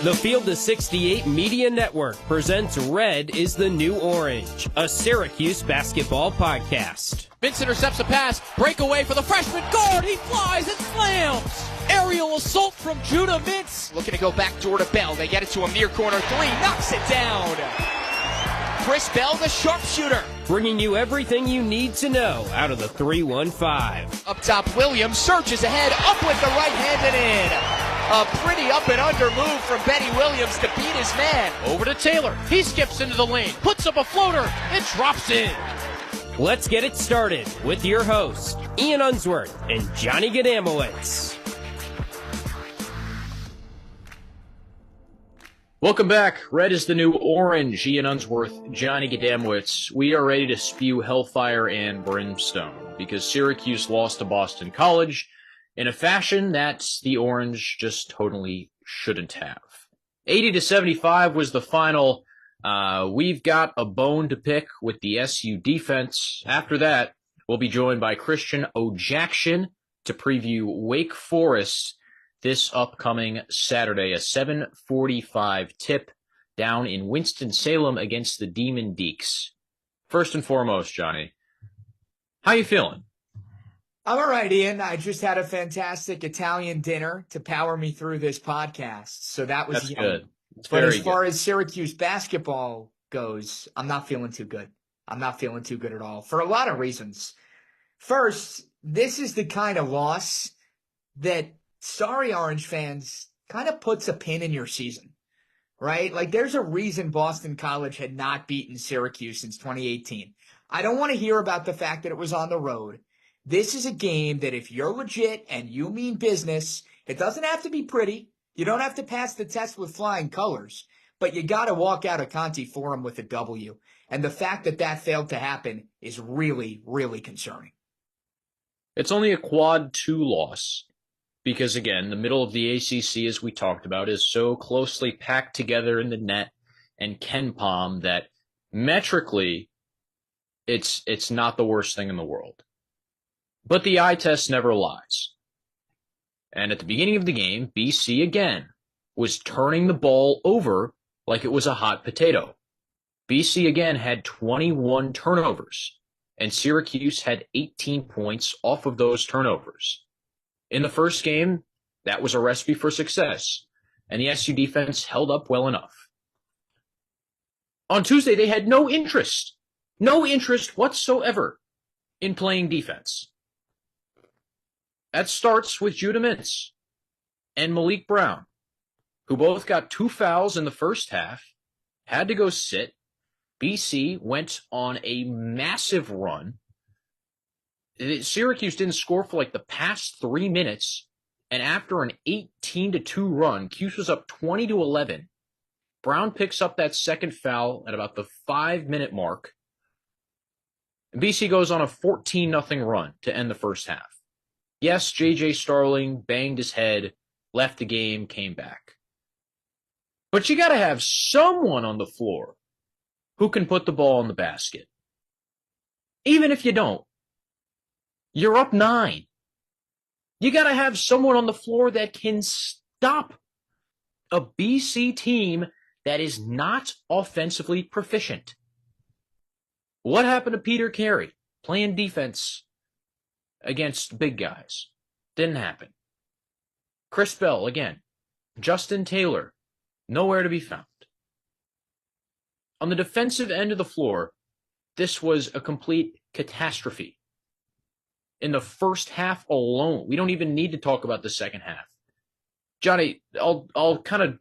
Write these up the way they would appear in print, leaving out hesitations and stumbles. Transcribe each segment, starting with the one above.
The Field of 68 Media Network presents Red is the New Orange, a Syracuse basketball podcast. Vince intercepts a pass, breakaway for the freshman guard, he flies and slams! Aerial assault from Judah Mintz. Looking to go back door to Bell, they get it to a near corner three, knocks it down! Chris Bell, the sharpshooter. Bringing you everything you need to know out of the 315. Up top, Williams surges ahead, up with the right hand and in. A pretty up and under move from Benny Williams to beat his man. Over to Taylor. He skips into the lane, puts up a floater, and drops in. Let's get it started with your hosts, Ian Unsworth and Johnny Gadamowitz. Welcome back. Red is the New Orange. Ian Unsworth, Johnny Gadamowitz. We are ready to spew hellfire and brimstone because Syracuse lost to Boston College in a fashion that the Orange just totally shouldn't have. 80-75 was the final. We've got a bone to pick with the SU defense. After that, we'll be joined by Christian Odjakjian to preview Wake Forest this upcoming Saturday, a 7:45 tip down in Winston-Salem against the Demon Deacons. First and foremost, Johnny, how you feeling? I'm all right, Ian. I just had a fantastic Italian dinner to power me through this podcast, so that's good. But as far as Syracuse basketball goes, I'm not feeling too good. I'm not feeling too good at all for a lot of reasons. First, this is the kind of loss that, sorry, Orange fans, kind of puts a pin in your season, right? Like, there's a reason Boston College had not beaten Syracuse since 2018. I don't want to hear about the fact that it was on the road. This is a game that if you're legit and you mean business, it doesn't have to be pretty. You don't have to pass the test with flying colors, but you got to walk out of Conte Forum with a W. And the fact that that failed to happen is really, really concerning. It's only a quad 2 loss because, again, the middle of the ACC, as we talked about, is so closely packed together in the net and KenPom that metrically it's not the worst thing in the world. But the eye test never lies. And at the beginning of the game, BC again was turning the ball over like it was a hot potato. BC again had 21 turnovers, and Syracuse had 18 points off of those turnovers. In the first game, that was a recipe for success, and the SU defense held up well enough. On Tuesday, they had no interest whatsoever in playing defense. That starts with Judah Mintz and Malik Brown, who both got 2 fouls in the first half, had to go sit. BC went on a massive run. Syracuse didn't score for like the past 3 minutes, and after an 18-2 run, Cuse was up 20-11. Brown picks up that second foul at about the 5-minute mark. And BC goes on a 14-0 run to end the first half. Yes, J.J. Starling banged his head, left the game, came back. But you got to have someone on the floor who can put the ball in the basket. Even if you don't, you're up 9. You got to have someone on the floor that can stop a BC team that is not offensively proficient. What happened to Peter Carey playing defense against big guys? Didn't happen. Chris Bell, again. Justin Taylor, nowhere to be found. On the defensive end of the floor, this was a complete catastrophe. In the first half alone, we don't even need to talk about the second half. Johnny, I'll kind of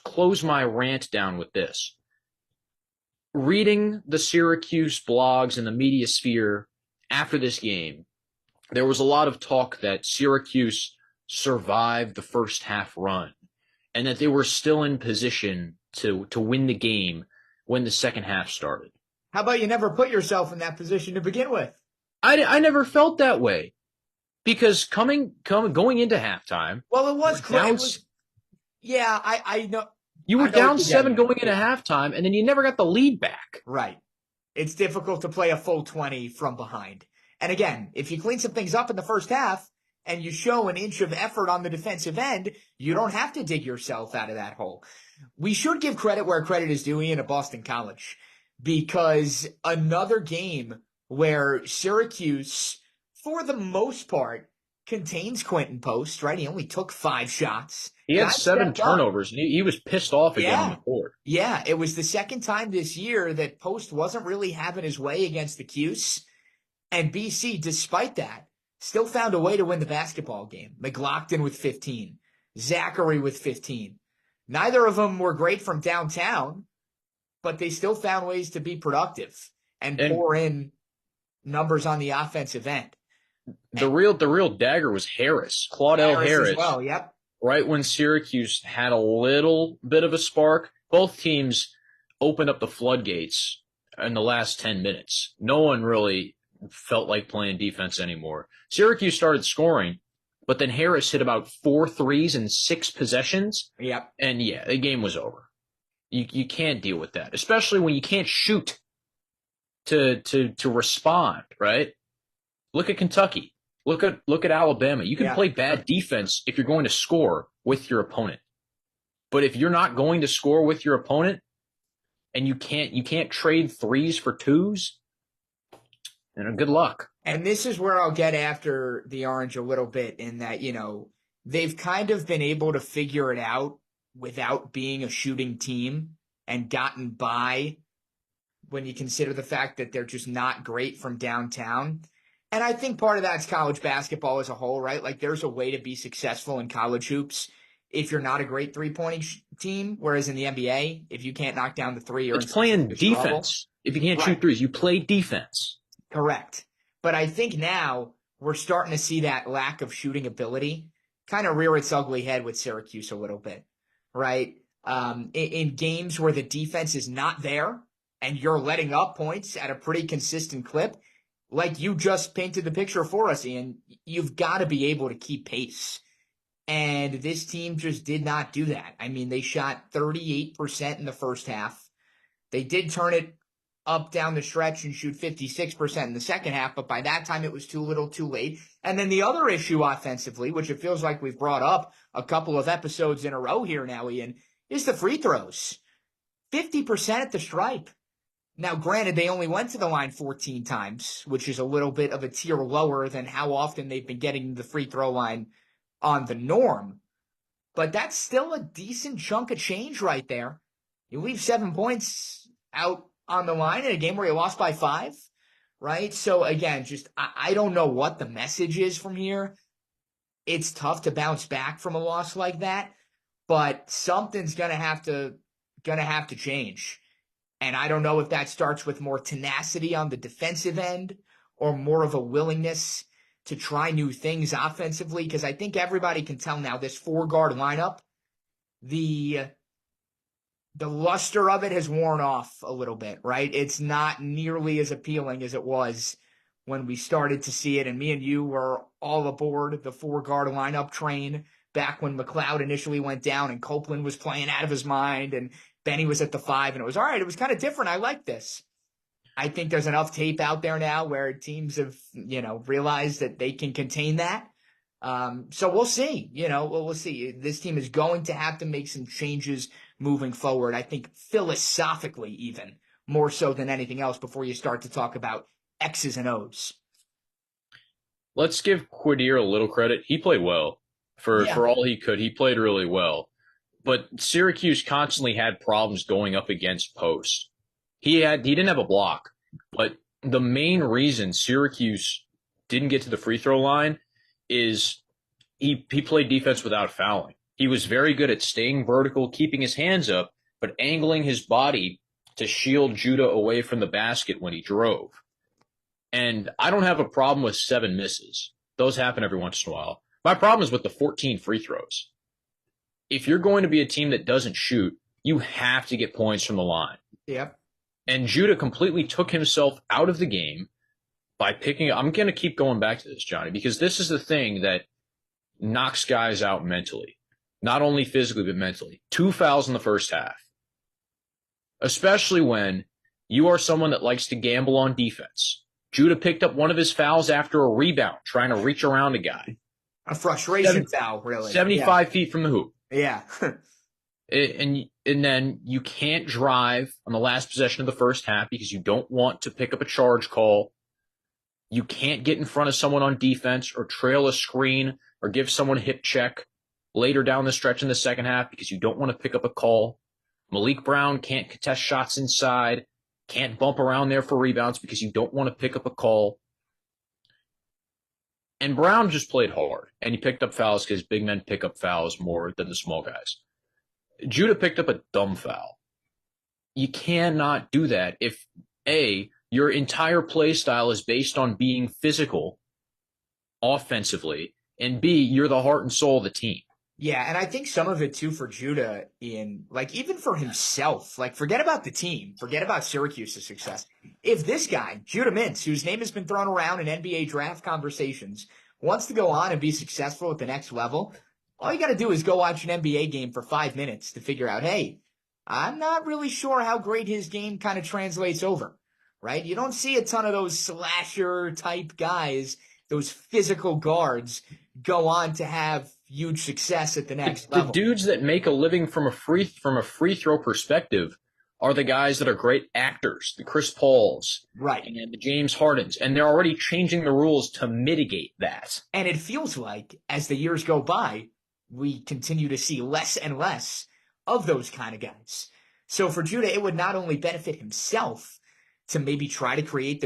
close my rant down with this. Reading the Syracuse blogs and the media sphere after this game, there was a lot of talk that Syracuse survived the first half run and that they were still in position to win the game when the second half started. How about you never put yourself in that position to begin with? I never felt that way because going into halftime. Well, it was close. Yeah, I know. You were down 7 going into halftime, and then you never got the lead back. Right. It's difficult to play a full 20 from behind. And again, if you clean some things up in the first half, and you show an inch of effort on the defensive end, you don't have to dig yourself out of that hole. We should give credit where credit is due at Boston College, because another game where Syracuse, for the most part, contains Quentin Post, right? He only took 5 shots. He had 7 turnovers, and he was pissed off again on the court. Yeah, it was the second time this year that Post wasn't really having his way against the Cuse. And BC, despite that, still found a way to win the basketball game. McLaughlin with 15. Zachary with 15. Neither of them were great from downtown, but they still found ways to be productive and pour in numbers on the offensive end. The real dagger was Harris, Claudel Harris. As well, yep. Right when Syracuse had a little bit of a spark, both teams opened up the floodgates in the last 10 minutes. No one really felt like playing defense anymore. Syracuse started scoring, but then Harris hit about 4 threes in 6 possessions. Yep. And yeah, the game was over. You can't deal with that, especially when you can't shoot to respond, right? Look at Kentucky. Look at Alabama. You can play bad defense if you're going to score with your opponent. But if you're not going to score with your opponent and you can't trade 3s for 2s, then good luck. And this is where I'll get after the Orange a little bit, in that, they've kind of been able to figure it out without being a shooting team and gotten by when you consider the fact that they're just not great from downtown. And I think part of that's college basketball as a whole, right? Like, there's a way to be successful in college hoops if you're not a great three-pointing team, whereas in the NBA, if you can't knock down the 3, you're playing defense. If you can't shoot 3s, you play defense. Correct. But I think now we're starting to see that lack of shooting ability kind of rear its ugly head with Syracuse a little bit, right? In games where the defense is not there and you're letting up points at a pretty consistent clip, like you just painted the picture for us, Ian, you've got to be able to keep pace. And this team just did not do that. I mean, they shot 38% in the first half. They did turn it up down the stretch and shoot 56% in the second half, but by that time it was too little too late. And then the other issue offensively, which it feels like we've brought up a couple of episodes in a row here now, Ian, is the free throws. 50% at the stripe. Now, granted, they only went to the line 14 times, which is a little bit of a tier lower than how often they've been getting the free throw line on the norm. But that's still a decent chunk of change right there. You leave 7 points out on the line in a game where you lost by 5, right? So, again, just I don't know what the message is from here. It's tough to bounce back from a loss like that, but something's gonna have to change. And I don't know if that starts with more tenacity on the defensive end or more of a willingness to try new things offensively, because I think everybody can tell now this 4-guard lineup, the luster of it has worn off a little bit, right? It's not nearly as appealing as it was when we started to see it. And me and you were all aboard the 4-guard lineup train back when McLeod initially went down and Copeland was playing out of his mind and Benny was at the 5, and it was all right. It was kind of different. I like this. I think there's enough tape out there now where teams have, realized that they can contain that. So we'll see. We'll see. This team is going to have to make some changes moving forward. I think philosophically, even more so than anything else, before you start to talk about X's and O's. Let's give Quadir a little credit. He played well for all he could. He played really well. But Syracuse constantly had problems going up against Post. He didn't have a block, but the main reason Syracuse didn't get to the free throw line is he played defense without fouling. He was very good at staying vertical, keeping his hands up, but angling his body to shield Judah away from the basket when he drove. And I don't have a problem with 7 misses. Those happen every once in a while. My problem is with the 14 free throws. If you're going to be a team that doesn't shoot, you have to get points from the line. Yep. And Judah completely took himself out of the game by picking up. I'm going to keep going back to this, Johnny, because this is the thing that knocks guys out mentally. Not only physically, but mentally. 2 fouls in the first half. Especially when you are someone that likes to gamble on defense. Judah picked up one of his fouls after a rebound, trying to reach around a guy. A frustration foul, really. 75 feet from the hoop. Yeah. And then you can't drive on the last possession of the first half because you don't want to pick up a charge call. You can't get in front of someone on defense or trail a screen or give someone a hip check later down the stretch in the second half because you don't want to pick up a call. Malik Brown can't contest shots inside, can't bump around there for rebounds because you don't want to pick up a call. And Brown just played hard, and he picked up fouls because big men pick up fouls more than the small guys. Judah picked up a dumb foul. You cannot do that if, A, your entire play style is based on being physical offensively, and B, you're the heart and soul of the team. Yeah, and I think some of it, too, for Judah, even for himself, forget about the team, forget about Syracuse's success. If this guy, Judah Mintz, whose name has been thrown around in NBA draft conversations, wants to go on and be successful at the next level, all you got to do is go watch an NBA game for 5 minutes to figure out, hey, I'm not really sure how great his game kind of translates over, right? You don't see a ton of those slasher-type guys, those physical guards, go on to have huge success at the next level. The dudes that make a living from a free throw perspective are the guys that are great actors, the Chris Pauls, right, and the James Hardens, and they're already changing the rules to mitigate that. And it feels like as the years go by, we continue to see less and less of those kind of guys. So for Judah, it would not only benefit himself to maybe try to create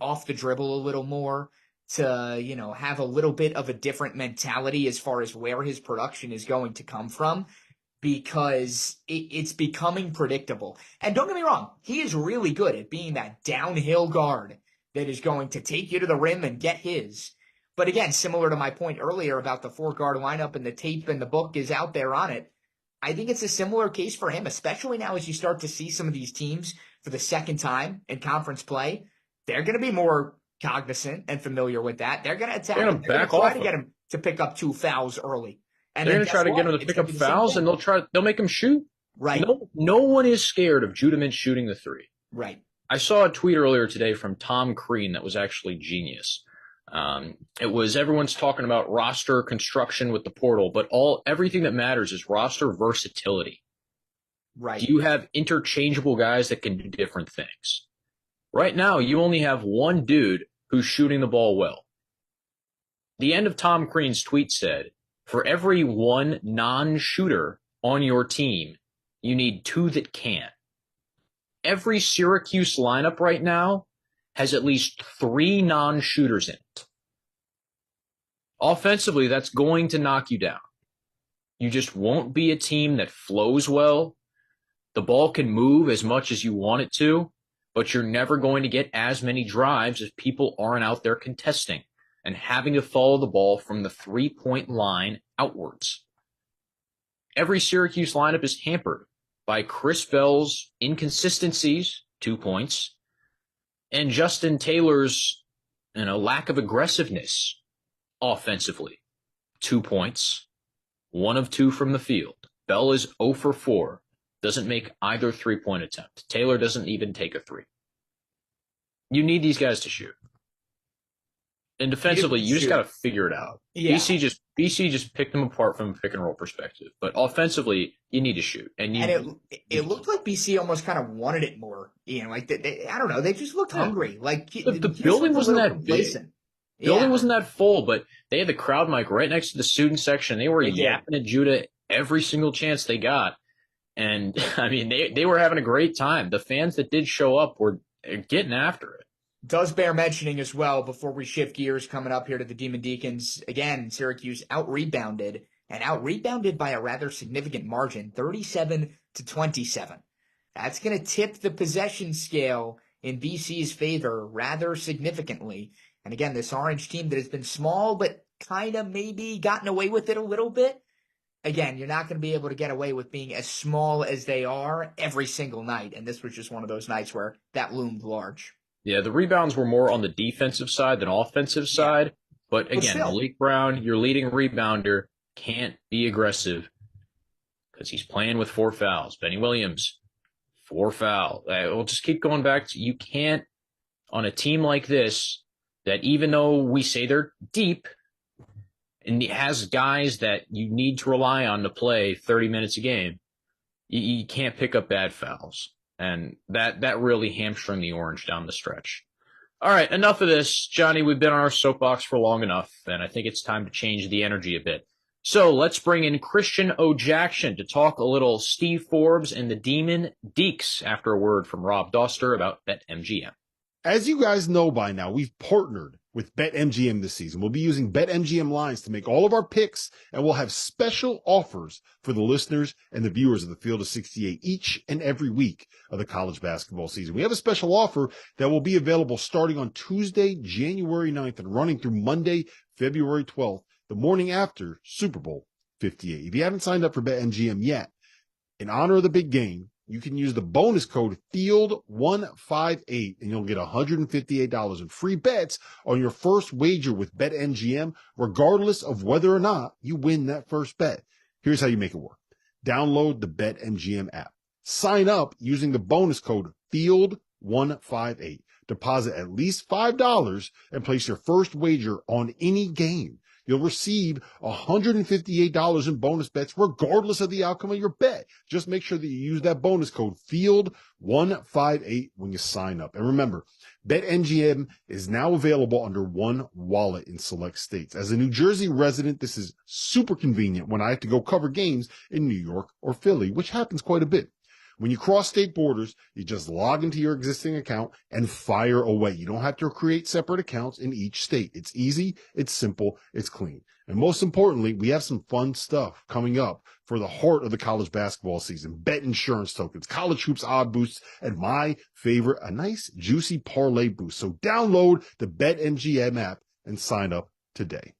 off the dribble a little more, to, have a little bit of a different mentality as far as where his production is going to come from, because it's becoming predictable. And don't get me wrong, he is really good at being that downhill guard that is going to take you to the rim and get his. But again, similar to my point earlier about the 4-guard lineup and the tape and the book is out there on it, I think it's a similar case for him, especially now as you start to see some of these teams for the second time in conference play. They're going to be more cognizant and familiar with that. They're going to attack him. They're going to try to get him to pick up 2 fouls early. And they're going to try to get him to pick up fouls, and they'll make him shoot. Right. No one is scared of Judah Mintz shooting the 3. Right. I saw a tweet earlier today from Tom Crean that was actually genius. It was everyone's talking about roster construction with the portal, but everything that matters is roster versatility. Right. Do you have interchangeable guys that can do different things? Right now, you only have one dude who's shooting the ball well. The end of Tom Crean's tweet said, for every one non-shooter on your team, you need 2 that can. Every Syracuse lineup right now has at least 3 non-shooters in it. Offensively, that's going to knock you down. You just won't be a team that flows well. The ball can move as much as you want it to, but you're never going to get as many drives if people aren't out there contesting and having to follow the ball from the 3-point line outwards. Every Syracuse lineup is hampered by Chris Bell's inconsistencies, 2 points, and Justin Taylor's lack of aggressiveness offensively, 2 points, 1 of 2 from the field. Bell is 0 for 4, doesn't make either 3-point attempt. Taylor doesn't even take a 3. You need these guys to shoot. And defensively, you just got to figure it out. Yeah. BC just picked them apart from a pick and roll perspective. But offensively, you need to shoot. And it looked like BC almost kind of wanted it more. I don't know. They just looked hungry. The building wasn't that big. The building wasn't that full, but they had the crowd mic right next to the student section. They were yapping at Judah every single chance they got. And, they were having a great time. The fans that did show up were getting after it. Does bear mentioning as well, before we shift gears coming up here to the Demon Deacons, again, Syracuse out-rebounded by a rather significant margin, 37-27. That's going to tip the possession scale in BC's favor rather significantly. And again, this Orange team that has been small but kind of maybe gotten away with it a little bit, again, you're not going to be able to get away with being as small as they are every single night. And this was just one of those nights where that loomed large. Yeah, the rebounds were more on the defensive side than offensive side. But again, Malik Brown, your leading rebounder, can't be aggressive because he's playing with 4 fouls. Benny Williams, 4 fouls. We'll just keep going back to you can't, on a team like this, that even though we say they're deep, and it has guys that you need to rely on to play 30 minutes a game, you can't pick up bad fouls. And that really hamstrung the Orange down the stretch. All right, enough of this. Johnny, we've been on our soapbox for long enough, and I think it's time to change the energy a bit. So let's bring in Christian Odjakjian to talk a little Steve Forbes and the Demon Deacons after a word from Rob Doster about BetMGM. As you guys know by now, we've partnered with BetMGM this season. We'll be using BetMGM lines to make all of our picks, and we'll have special offers for the listeners and the viewers of the Field of 68 each and every week of the college basketball season. We have a special offer that will be available starting on Tuesday, January 9th and running through Monday, February 12th, the morning after Super Bowl 58. If you haven't signed up for BetMGM yet, in honor of the big game, you can use the bonus code FIELD158 and you'll get $158 in free bets on your first wager with BetMGM, regardless of whether or not you win that first bet. Here's how you make it work. Download the BetMGM app. Sign up using the bonus code FIELD158. Deposit at least $5 and place your first wager on any game. You'll receive $158 in bonus bets regardless of the outcome of your bet. Just make sure that you use that bonus code FIELD158 when you sign up. And remember, BetMGM is now available under one wallet in select states. As a New Jersey resident, this is super convenient when I have to go cover games in New York or Philly, which happens quite a bit. When you cross state borders, you just log into your existing account and fire away. You don't have to create separate accounts in each state. It's easy, it's simple, it's clean. And most importantly, we have some fun stuff coming up for the heart of the college basketball season. Bet insurance tokens, college hoops odd boosts, and my favorite, a nice juicy parlay boost. So download the BetMGM app and sign up today.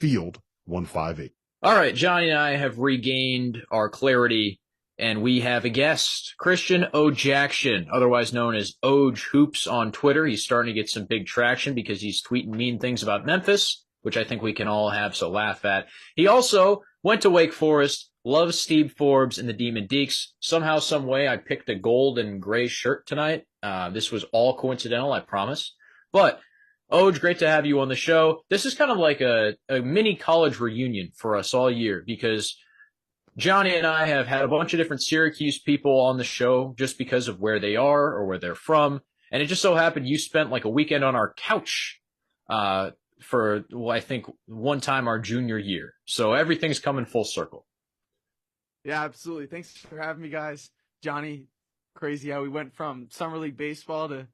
Field 158. All right, Johnny and I have regained our clarity, and we have a guest, Christian Odjakjian, otherwise known as Oj Hoops on Twitter. He's starting to get some big traction because he's tweeting mean things about Memphis, which I think we can all have so laugh at. He also went to Wake Forest, loves Steve Forbes and the Demon Deacons. Somehow, some way, I picked a gold and gray shirt tonight. This was all coincidental, I promise. But, Oj, great to have you on the show. This is kind of like a mini college reunion for us all year because Johnny and I have had a bunch of different Syracuse people on the show just because of where they are or where they're from. And it just so happened you spent like a weekend on our couch for, well, I think one time our junior year. So everything's coming full circle. Yeah, absolutely. Thanks for having me, guys. Johnny, crazy how we went from Summer League baseball to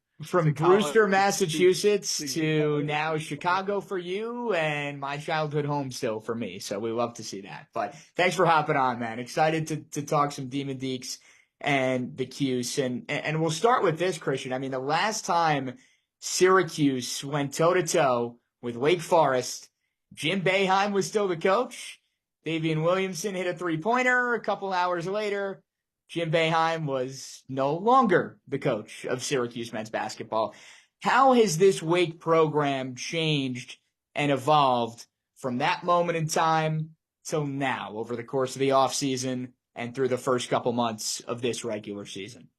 Brewster, Massachusetts to now Chicago for you and my childhood home still for me. So we love to see that. But thanks for hopping on, man. Excited to talk some Demon Deacons and the Cuse. And we'll start with this, Christian. I mean, the last time Syracuse went toe-to-toe with Wake Forest, Jim Boeheim was still the coach. Davian Williamson hit a three-pointer. A couple hours later, Jim Boeheim was no longer the coach of Syracuse men's basketball. How has this Wake program changed and evolved from that moment in time till now over the course of the offseason and through the first couple months of this regular season?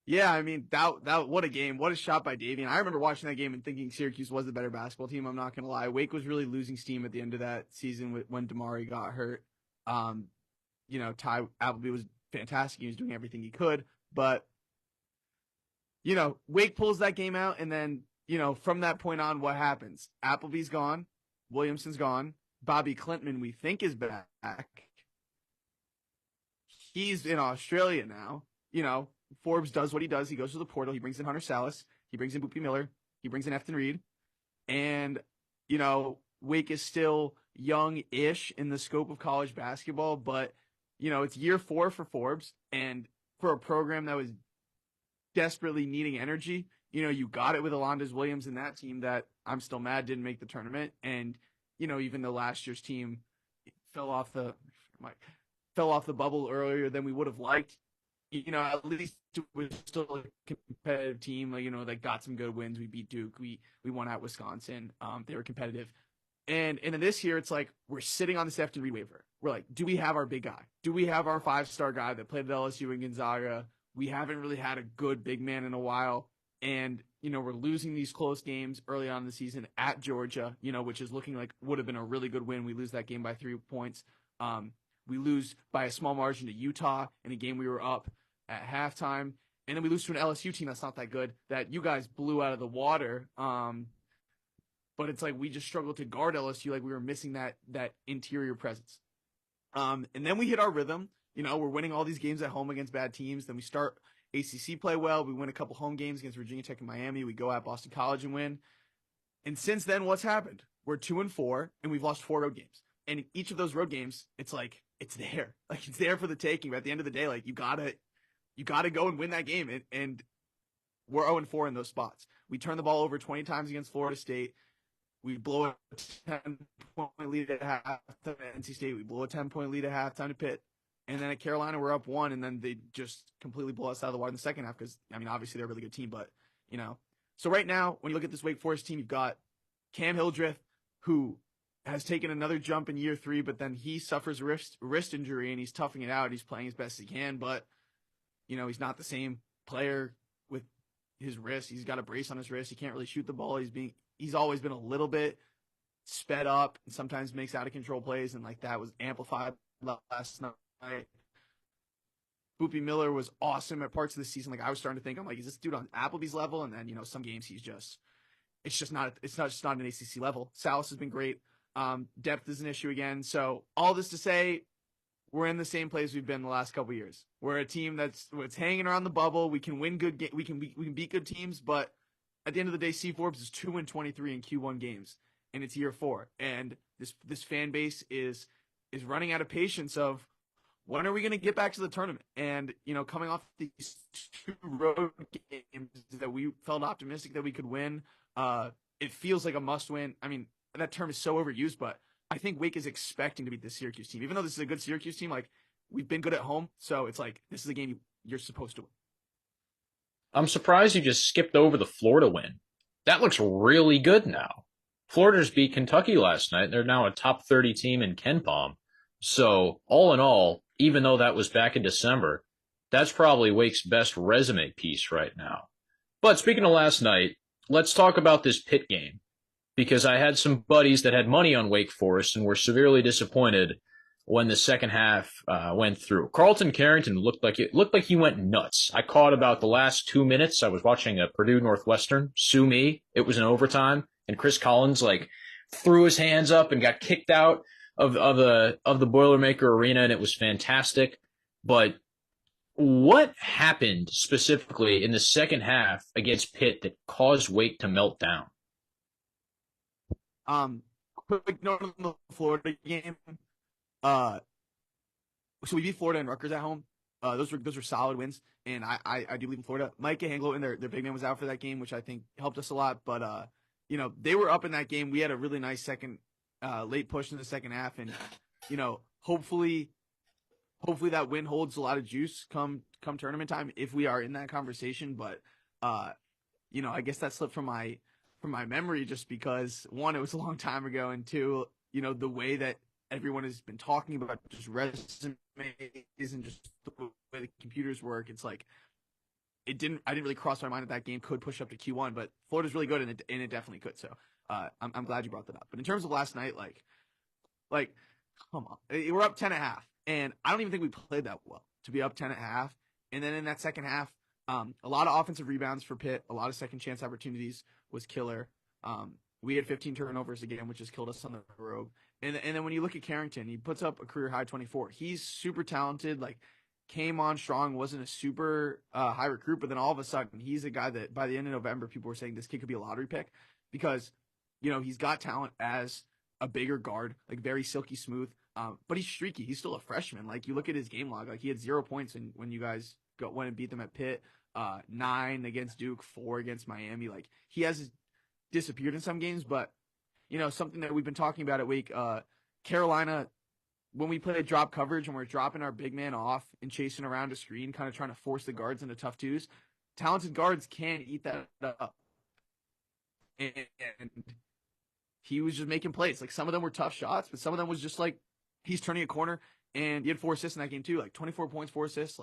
Yeah, I mean, that what a game. What a shot by Davian. I remember watching that game and thinking Syracuse was the better basketball team. I'm not going to lie. Wake was really losing steam at the end of that season when Damari got hurt. Ty Appleby was fantastic. He was doing everything he could. But, Wake pulls that game out. And then, from that point on, what happens? Appleby's gone. Williamson's gone. Bobby Clintman, we think, is back. He's in Australia now. Forbes does what he does. He goes to the portal. He brings in Hunter Salas. He brings in Boopie Miller. He brings in Efton Reed. And, Wake is still young-ish in the scope of college basketball, but it's year 4 for Forbes, and for a program that was desperately needing energy, you got it with Alondes Williams and that team that I'm still mad didn't make the tournament. And, even though last year's team fell off the bubble earlier than we would have liked, at least it was still a competitive team, that got some good wins. We beat Duke. We won at Wisconsin. They were competitive. And then this year, it's like we're sitting on this Efton Reed waiver. We're like, do we have our big guy? Do we have our 5-star guy that played at LSU and Gonzaga? We haven't really had a good big man in a while. And, we're losing these close games early on in the season at Georgia, which is looking like would have been a really good win. We lose that game by 3 points. We lose by a small margin to Utah in a game we were up at halftime. And then we lose to an LSU team that's not that good, that you guys blew out of the water. But it's like we just struggled to guard LSU, like we were missing that interior presence. And then we hit our rhythm. We're winning all these games at home against bad teams. Then we start ACC play well. We win a couple home games against Virginia Tech and Miami. We go at Boston College and win. And since then, what's happened? We're 2-4, and we've lost 4 road games. And in each of those road games, it's like it's there. Like it's there for the taking. But at the end of the day, like you gotta go and win that game. And we're 0-4 in those spots. We turn the ball over 20 times against Florida State. We blow a 10-point lead at halftime at NC State. We blow a 10-point lead at halftime to Pitt. And then at Carolina, we're up 1, and then they just completely blow us out of the water in the second half because, obviously they're a really good team. But, So right now, when you look at this Wake Forest team, you've got Cam Hildreth, who has taken another jump in year 3, but then he suffers a wrist injury, and he's toughing it out. He's playing as best he can, but, he's not the same player with his wrist. He's got a brace on his wrist. He can't really shoot the ball. He's always been a little bit sped up and sometimes makes out of control plays, and like that was amplified last night. Boopie Miller was awesome at parts of the season. Like I was starting to think, I'm like, is this dude on Applebee's level? And then some games it's just not an ACC level. Salas has been great. Depth is an issue again. So all this to say, we're in the same place we've been the last couple of years. We're a team that's hanging around the bubble. We can win good. We can beat good teams, but at the end of the day, C Forbes is 2-23 in Q1 games, and it's year 4. And this fan base is running out of patience of when are we going to get back to the tournament? And coming off these 2 road games that we felt optimistic that we could win, it feels like a must win. I mean, that term is so overused, but I think Wake is expecting to beat the Syracuse team, even though this is a good Syracuse team. Like we've been good at home, so it's like this is a game you're supposed to win. I'm surprised you just skipped over the Florida win. That looks really good now. Florida just beat Kentucky last night. They're now a top 30 team in KenPom. So all in all, even though that was back in December, that's probably Wake's best resume piece right now. But speaking of last night, let's talk about this Pitt game, because I had some buddies that had money on Wake Forest and were severely disappointed when the second half went through. Carlton Carrington looked like he went nuts. I caught about the last 2 minutes. I was watching a Purdue Northwestern. Sue me. It was in overtime, and Chris Collins threw his hands up and got kicked out of the Boilermaker Arena, and it was fantastic. But what happened specifically in the second half against Pitt that caused Wake to melt down? Quick note on the Florida game. So we beat Florida and Rutgers at home. Those were solid wins, and I do believe in Florida. Micah Anglo and their big man was out for that game, which I think helped us a lot. But they were up in that game. We had a really nice second late push in the second half, and hopefully that win holds a lot of juice come tournament time if we are in that conversation. But I guess that slipped from my memory just because 1, it was a long time ago, and 2, the way that everyone has been talking about just resumes and just the way the computers work. It's like I didn't really cross my mind that game could push up to Q1, but Florida's really good and it definitely could. So I'm glad you brought that up. But in terms of last night, like come on, we're up 10.5, and I don't even think we played that well to be up 10.5. And then in that second half, a lot of offensive rebounds for Pitt, a lot of second chance opportunities was killer. We had 15 turnovers again, which has killed us on the road. And then when you look at Carrington, he puts up a career high 24. He's super talented, came on strong, wasn't a super high recruit, but then all of a sudden he's a guy that by the end of November, people were saying this kid could be a lottery pick because, he's got talent as a bigger guard, very silky smooth, but he's streaky. He's still a freshman. You look at his game log, he had 0 points when you guys went and beat them at Pitt, 9 against Duke, 4 against Miami. He has disappeared in some games, but something that we've been talking about at Wake, Carolina, when we play drop coverage, when we're dropping our big man off and chasing around a screen, kind of trying to force the guards into tough twos, talented guards can't eat that up. And he was just making plays. Some of them were tough shots, but some of them was just he's turning a corner, and he had 4 assists in that game too, 24 points, 4 assists.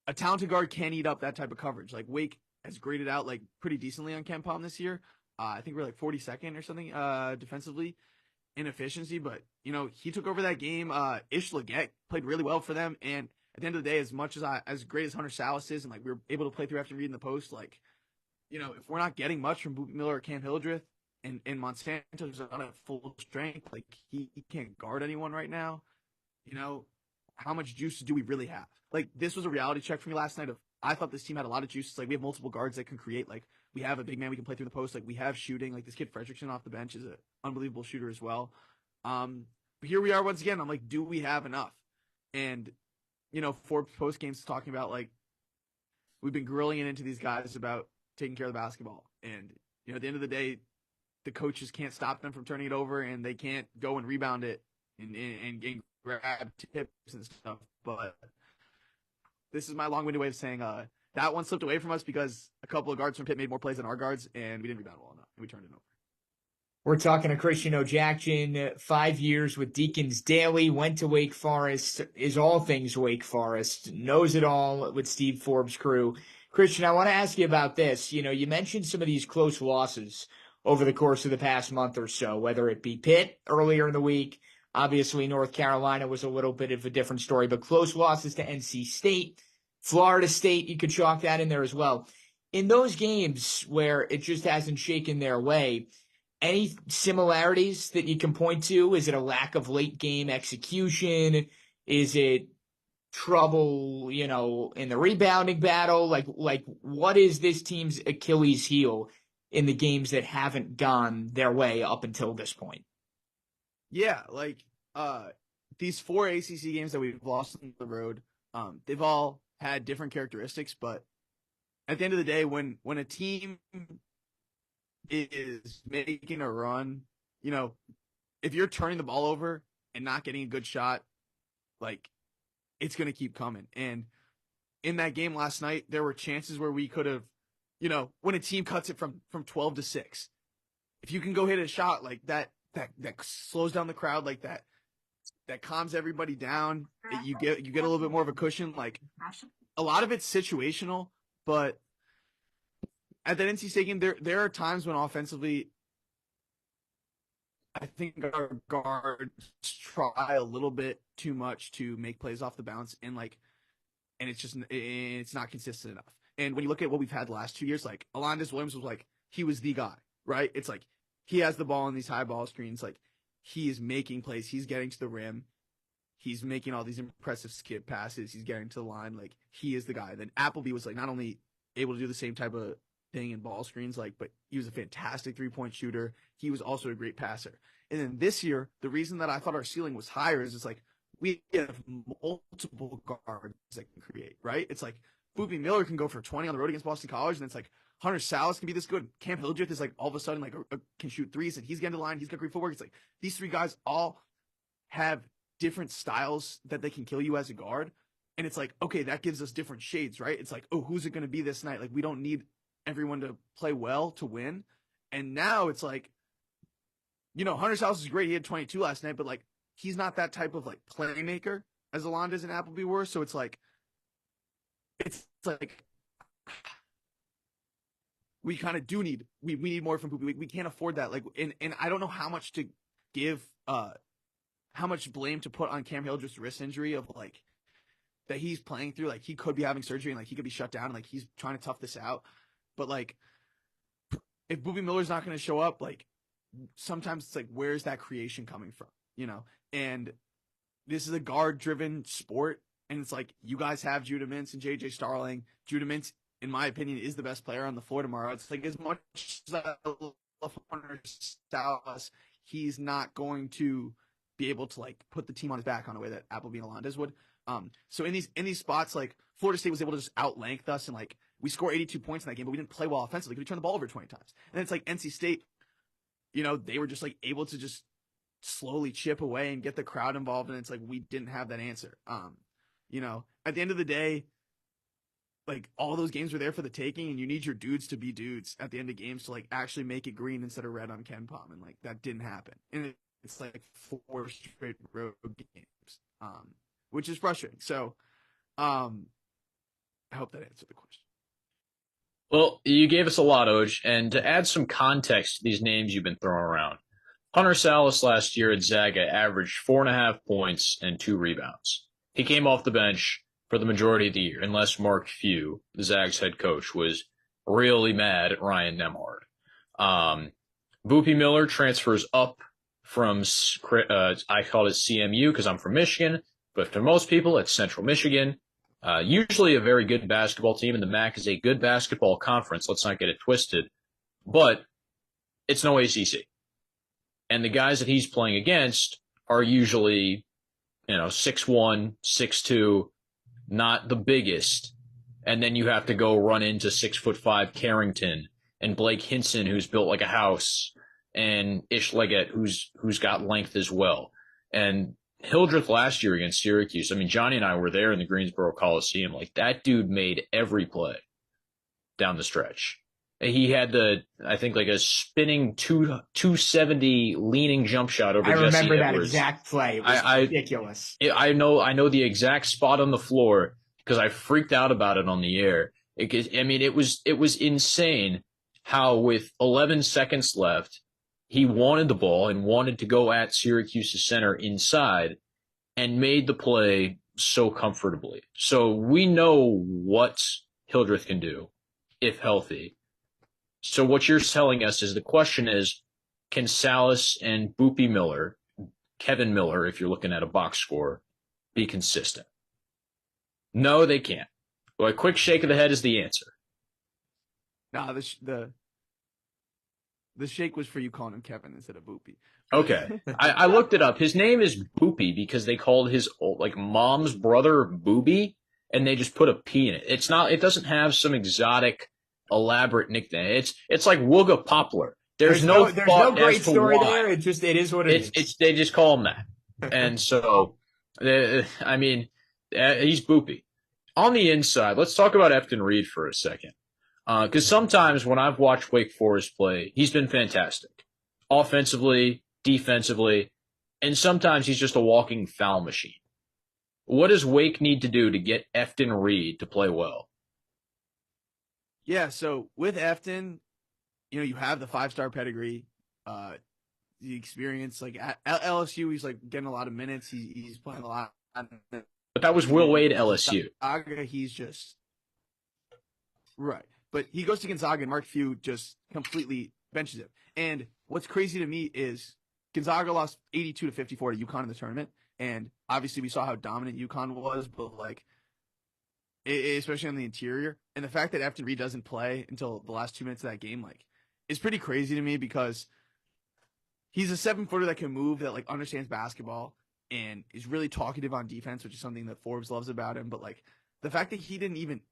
A talented guard can't eat up that type of coverage. Wake has graded out like pretty decently on Ken Palm this year. I think we're like 42nd or something defensively in efficiency, but he took over that game. Ish Leggett played really well for them, and at the end of the day, as much as great as Hunter Salas is, and like we were able to play through after reading the post, like if we're not getting much from Boop Miller or Cam Hildreth, and Monsanto's on at full strength, like he can't guard anyone right now. How much juice do we really have? Like, this was a reality check for me last night of, I thought this team had a lot of juice. It's like, we have multiple guards that can create. Like, we have a big man we can play through the post. Like, we have shooting. Like, this kid Fredrickson off the bench is an unbelievable shooter as well. But here we are once again. I'm like, do we have enough? And, Forbes post games talking about, like, we've been grilling it into these guys about taking care of the basketball. And, at the end of the day, the coaches can't stop them from turning it over, and they can't go and rebound it and grab tips and stuff. But this is my long-winded way of saying that one slipped away from us because a couple of guards from Pitt made more plays than our guards, and we didn't rebound well enough, and we turned it over. We're talking to Christian Odjakjian, 5 years with Deacons daily, went to Wake Forest, is all things Wake Forest, knows it all with Steve Forbes' crew. Christian, I want to ask you about this. You mentioned some of these close losses over the course of the past month or so, whether it be Pitt earlier in the week. Obviously, North Carolina was a little bit of a different story, but close losses to NC State, Florida State, you could chalk that in there as well. In those games where it just hasn't shaken their way, any similarities that you can point to? Is it a lack of late game execution? Is it trouble, in the rebounding battle? Like what is this team's Achilles heel in the games that haven't gone their way up until this point? Yeah, these 4 ACC games that we've lost on the road, they've all had different characteristics, but at the end of the day, when a team is making a run, if you're turning the ball over and not getting a good shot, like, it's going to keep coming. And in that game last night, there were chances where we could have, when a team cuts it from 12 to 6, if you can go hit a shot like that slows down the crowd, like that calms everybody down, you get a little bit more of a cushion. Like, a lot of it's situational, but at that NC State game, there are times when offensively, I think our guards try a little bit too much to make plays off the bounce, and it's not consistent enough. And when you look at what we've had the last 2 years, like, Alondes Williams was like, he was the guy, right? It's like, he has the ball in these high ball screens. Like, he is making plays. He's getting to the rim. He's making all these impressive skip passes. He's getting to the line. Like, he is the guy. Then Appleby was, like, not only able to do the same type of thing in ball screens, but he was a fantastic 3-point shooter. He was also a great passer. And then this year, the reason that I thought our ceiling was higher is it's like, we have multiple guards that can create, right? It's like, Boopy Miller can go for 20 on the road against Boston College, and it's like, Hunter Salas can be this good. Cam Hildreth is like all of a sudden like can shoot threes, and he's getting to the line. He's got great footwork. It's like these 3 guys all have different styles that they can kill you as a guard, and it's like, okay, that gives us different shades, right? It's like, oh, who's it going to be this night? Like, we don't need everyone to play well to win. And now it's like, Hunter Salas is great. He had 22 last night, but like, he's not that type of like playmaker as Alondes and Appleby were. So it's like we kind of do need, we need more from Poopy. We can't afford that. Like, and I don't know how much to give, how much blame to put on Cam Hildreth's wrist injury of like, that he's playing through. Like, he could be having surgery and like, he could be shut down and like, he's trying to tough this out. But like, if Boopy Miller's not going to show up, like, sometimes it's like, where's that creation coming from? And this is a guard driven sport. And it's like, you guys have Judah Mintz and JJ Starling. Judah Mintz, in my opinion, is the best player on the floor tomorrow. It's like, as much as I love Hunter Salas, he's not going to be able to like put the team on his back on a way that Appleby and Alondes would. So in these spots, like, Florida State was able to just outlength us, and like, we score 82 points in that game, but we didn't play well offensively. We turned the ball over 20 times. And then it's like NC State, they were just like able to just slowly chip away and get the crowd involved, and it's like, we didn't have that answer. At the end of the day, like, all those games were there for the taking, and you need your dudes to be dudes at the end of games to like actually make it green instead of red on Ken Palm, and like, that didn't happen. And it's like 4 straight road games, which is frustrating. So, I hope that answered the question. Well, you gave us a lot, Oj, and to add some context to these names you've been throwing around, Hunter Salas last year at Zaga averaged 4.5 points and 2 rebounds. He came off the bench for the majority of the year, unless Mark Few, the Zags head coach, was really mad at Ryan Nembhard. Boopie Miller transfers up from, I call it CMU because I'm from Michigan, but to most people, it's Central Michigan. Usually a very good basketball team, and the MAC is a good basketball conference. Let's not get it twisted. But it's no ACC. And the guys that he's playing against are usually, 6'1", 6'2", not the biggest. And then you have to go run into 6'5" Carrington and Blake Hinson, who's built like a house, and Ish Leggett, who's got length as well. And Hildreth last year against Syracuse, I mean, Johnny and I were there in the Greensboro Coliseum. Like, that dude made every play down the stretch. He had I think a spinning 270 leaning jump shot over Jesse Edwards. I remember that exact play. It was ridiculous. I know the exact spot on the floor because I freaked out about it on the air. It was insane how with 11 seconds left, he wanted the ball and wanted to go at Syracuse's center inside and made the play so comfortably. So we know what Hildreth can do if healthy. So what you're telling us is the question is, can Salas and Boopie Miller, Kevin Miller, if you're looking at a box score, be consistent? No, they can't. Well, a quick shake of the head is the answer. Nah, the shake was for you calling him Kevin instead of Boopie. Okay. I looked it up. His name is Boopie because they called his mom's brother Boobie, and they just put a P in it. It doesn't have some exotic, elaborate nickname. It's like Wooga Poplar. There's no great story there. It is what it is. They just call him that. And so, he's Boopie. On the inside, let's talk about Efton Reed for a second. Because sometimes when I've watched Wake Forest play, he's been fantastic. Offensively, defensively, and sometimes he's just a walking foul machine. What does Wake need to do to get Efton Reed to play well? Yeah, so with Efton, you have the 5-star pedigree, the experience. Like at LSU, he's getting a lot of minutes. He's playing a lot. But that was Will Wade LSU. Gonzaga, he's just right. But he goes to Gonzaga, and Mark Few just completely benches him. And what's crazy to me is Gonzaga lost 82-54 to UConn in the tournament, and obviously we saw how dominant UConn was, but especially on the interior. And the fact that Efton Reed doesn't play until the last 2 minutes of that game, is pretty crazy to me because he's a 7-footer that can move, that understands basketball, and is really talkative on defense, which is something that Forbes loves about him. But the fact that he didn't even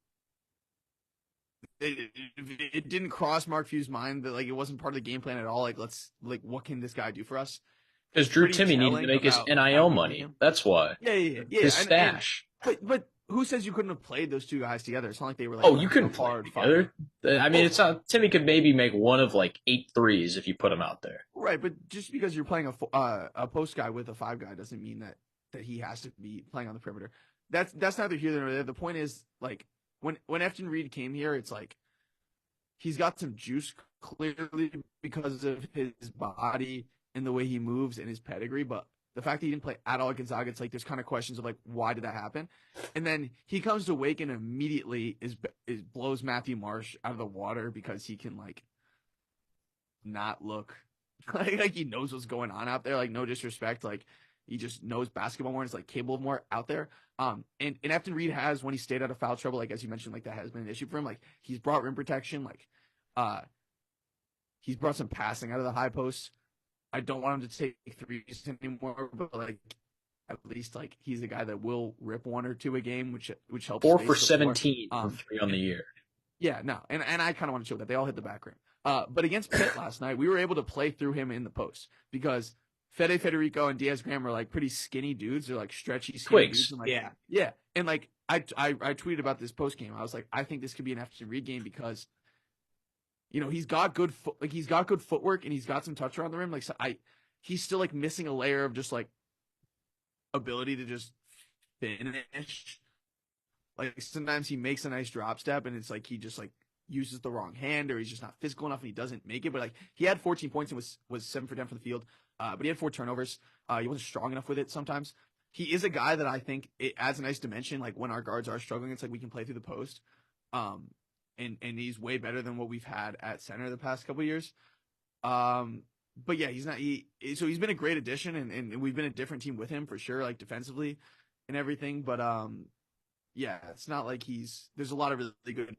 it didn't cross Mark Few's mind that it wasn't part of the game plan at all. What can this guy do for us? Because Drew Timme needed to make his NIL money. That's why. Yeah. His stash. But who says you couldn't have played those two guys together? It's not like they were you couldn't play together. It's not. Timme could maybe make one of 8 threes if you put him out there. Right, but just because you're playing a post guy with a 5 guy doesn't mean that he has to be playing on the perimeter. That's neither here nor there. The point is when Efton Reed came here, it's he's got some juice clearly because of his body and the way he moves and his pedigree, but the fact that he didn't play at all at Gonzaga, it's there's kind of questions of why did that happen? And then he comes to Wake and immediately blows Matthew Marsh out of the water because he can not look like he knows what's going on out there. No disrespect, he just knows basketball more and is capable of more out there. And Efton Reed has, when he stayed out of foul trouble, as you mentioned, that has been an issue for him. He's brought rim protection, he's brought some passing out of the high post. I don't want him to take threes anymore, but at least he's the guy that will rip 1 or 2 a game, which helps. 4 for 17 from 3 on the year. Yeah, no, and I kind of want to show that they all hit the back rim. But against Pitt last night, we were able to play through him in the post because Fede Federico and Diaz Graham are pretty skinny dudes. They're stretchy, skinny dudes. And, yeah. And I tweeted about this post game. I was I think this could be an Efton Reed game because he's got good he's got good footwork and he's got some touch around the rim. He's still missing a layer of just ability to just finish. Sometimes he makes a nice drop step and it's he just uses the wrong hand or he's just not physical enough and he doesn't make it. But like he had 14 points and was 7 for 10 from the field. But he had 4 turnovers. He wasn't strong enough with it sometimes. He is a guy that I think it adds a nice dimension. Like when our guards are struggling, it's like we can play through the post. And he's way better than what we've had at center the past couple of years. But yeah, so he's been a great addition and we've been a different team with him for sure, like defensively and everything. But yeah, it's not like there's a lot of really good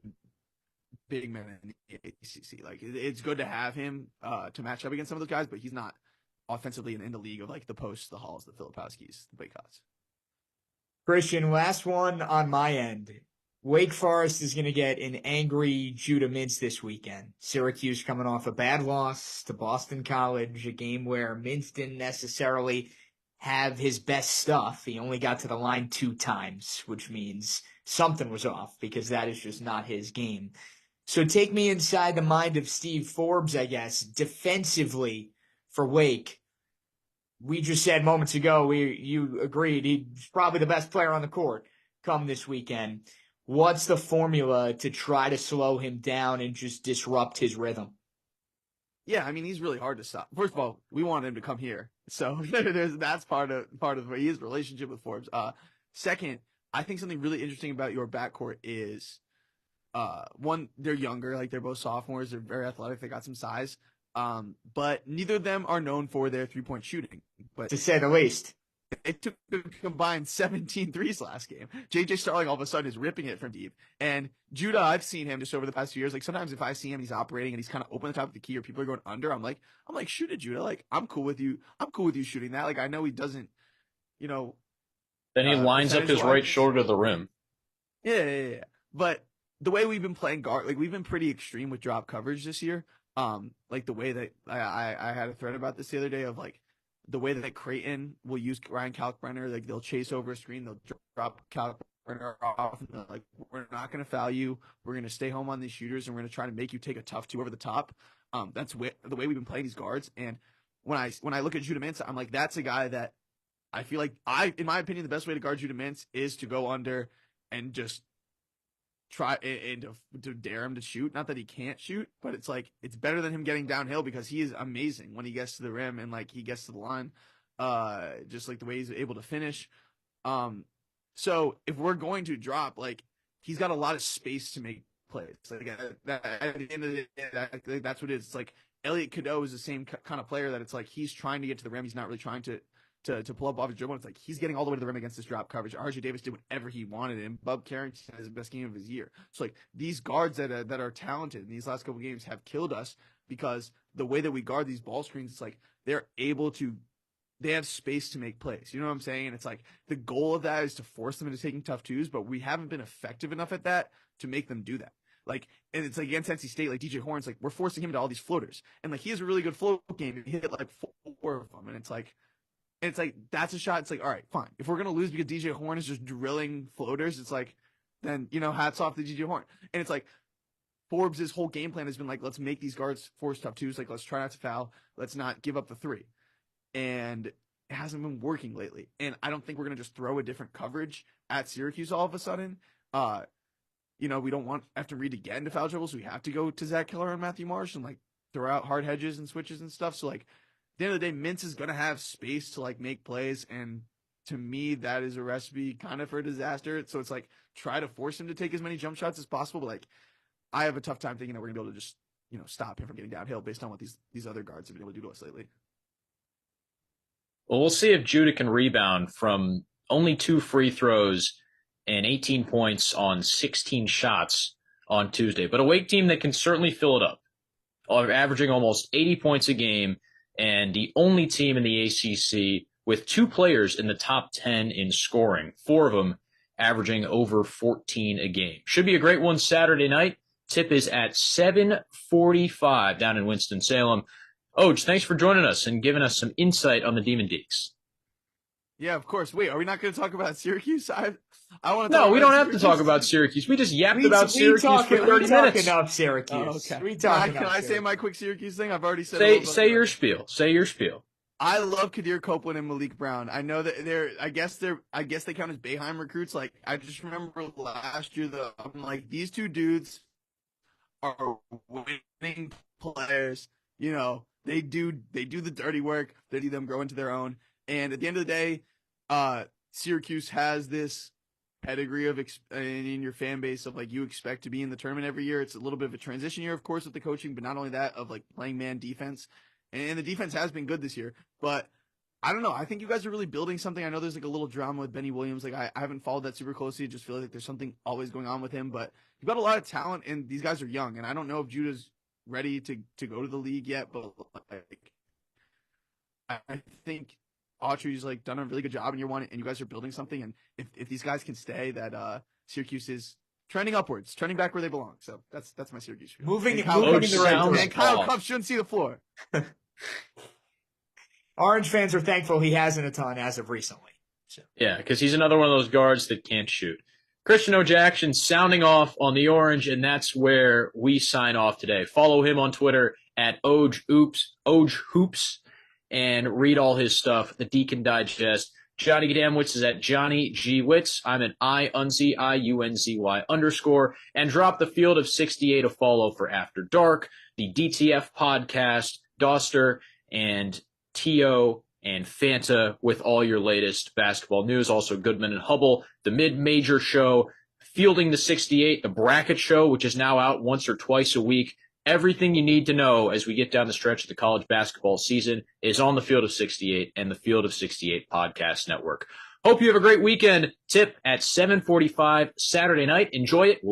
big men in the ACC. Like it's good to have him to match up against some of those guys, but he's not offensively in the league of like the Posts, the Halls, the Filipowskis, the Baycotts. Christian, last one on my end. Wake Forest is going to get an angry Judah Mintz this weekend. Syracuse coming off a bad loss to Boston College, a game where Mintz didn't necessarily have his best stuff. He only got to the line 2 times, which means something was off because that is just not his game. So take me inside the mind of Steve Forbes, I guess, defensively for Wake. We just said moments ago, you agreed he's probably the best player on the court come this weekend. What's the formula to try to slow him down and just disrupt his rhythm? Yeah, I mean, he's really hard to stop. First of all, we want him to come here. So that's part of his relationship with Forbes. Second, I think something really interesting about your backcourt is, one, they're younger, like they're both sophomores. They're very athletic. They got some size. But neither of them are known for their 3-point shooting. But to say the least. It took a combined 17 threes last game. JJ Starling all of a sudden is ripping it from deep. And Judah, I've seen him just over the past few years. Like sometimes if I see him, he's operating and he's kind of open the top of the key or people are going under. I'm like, shoot it, Judah. Like I'm cool with you. I'm cool with you shooting that. Like I know he doesn't, Then he lines up his right shoulder to the rim. Yeah. But the way we've been playing guard, like we've been pretty extreme with drop coverage this year. Like the way that I had a thread about this the other day of like, the way that Creighton will use Ryan Kalkbrenner, like they'll chase over a screen, they'll drop Kalkbrenner off, and they're like, we're not going to foul you. We're going to stay home on these shooters, and we're going to try to make you take a tough 2 over the top. That's the way we've been playing these guards. And when I look at Judah Mintz, I'm like, that's a guy that I feel like in my opinion, the best way to guard Judah Mintz is to go under and just try and to dare him to shoot. Not that he can't shoot, but it's like it's better than him getting downhill because he is amazing when he gets to the rim and like he gets to the line. Just like the way he's able to finish. So if we're going to drop, like he's got a lot of space to make plays. Like at the end of the day, that's what it is. It's like Elliot Cadeau is the same kind of player that it's like he's trying to get to the rim. He's not really trying to pull up off his dribble. It's like he's getting all the way to the rim against this drop coverage. RJ Davis did whatever he wanted, and Bub Carrington has the best game of his year. So like these guards that are talented in these last couple games have killed us because the way that we guard these ball screens, it's like they have space to make plays. You know what I'm saying? And it's like the goal of that is to force them into taking tough 2s, but we haven't been effective enough at that to make them do that. Like, and it's like against NC State, like DJ Horn's like, we're forcing him to all these floaters. And like, he has a really good float game. He hit like 4 of them. And it's like, that's a shot. It's like, all right, fine. If we're going to lose because DJ Horn is just drilling floaters, it's like, then, hats off to DJ Horn. And it's like, Forbes' whole game plan has been like, let's make these guards force tough 2s. Like, let's try not to foul. Let's not give up the 3. And it hasn't been working lately. And I don't think we're going to just throw a different coverage at Syracuse all of a sudden. We don't want Efton Reed to get into foul trouble, so we have to go to Zach Keller and Matthew Marsh and like throw out hard hedges and switches and stuff. So like, at the end of the day, Mintz is going to have space to like make plays. And to me, that is a recipe kind of for a disaster. So it's like, try to force him to take as many jump shots as possible. But like, I have a tough time thinking that we're gonna be able to just, stop him from getting downhill based on what these other guards have been able to do to us lately. Well, we'll see if Judah can rebound from only 2 free throws and 18 points on 16 shots on Tuesday. But a Wake team that can certainly fill it up, averaging almost 80 points a game, and the only team in the ACC with 2 players in the top 10 in scoring, 4 of them averaging over 14 a game. Should be a great one Saturday night. Tip is at 7:45 down in Winston-Salem. Oj, thanks for joining us and giving us some insight on the Demon Deacs. Yeah, of course. Wait, are we not going to talk about Syracuse? I want to. No, we don't have to talk about Syracuse. We just yapped about Syracuse for 30 minutes. Enough Syracuse. Oh, okay. Can I say my quick Syracuse thing? I've already said. Say your spiel. Say your spiel. I love Kadir Copeland and Malik Brown. I know that I guess they count as Boeheim recruits. Like I just remember last year, I'm like, these 2 dudes are winning players. You know, they do the dirty work. They do them grow into their own. And at the end of the day, Syracuse has this pedigree of in your fan base of like you expect to be in the tournament every year. It's a little bit of a transition year, of course, with the coaching, but not only that, of like playing man defense. And the defense has been good this year, but I don't know. I think you guys are really building something. I know there's like a little drama with Benny Williams. Like I haven't followed that super closely. I just feel like there's something always going on with him, but you've got a lot of talent and these guys are young. And I don't know if Judah's ready to go to the league yet, but like, I think Autry's like done a really good job in year one, and you guys are building something. And if these guys can stay, that Syracuse is trending upwards, trending back where they belong. So that's my Syracuse view. Moving and in the right direction. And Kyle Cuff shouldn't see the floor. Orange fans are thankful he hasn't a ton as of recently. So. Yeah, because he's another one of those guards that can't shoot. Christian Odjakjian sounding off on the Orange, and that's where we sign off today. Follow him on Twitter at OjHoops. And read all his stuff, the Deacon Digest. Johnny Gadamwitz is at Johnny G. Witz. I'm at IUNZY _, and drop the Field of 68 a follow for After Dark, the DTF podcast, Doster, and T.O. and Fanta with all your latest basketball news. Also Goodman and Hubble, the mid-major show, Fielding the 68, the bracket show, which is now out once or twice a week. Everything you need to know as we get down the stretch of the college basketball season is on the Field of 68 and the Field of 68 podcast network. Hope you have a great weekend. Tip at 7:45 Saturday night. Enjoy it.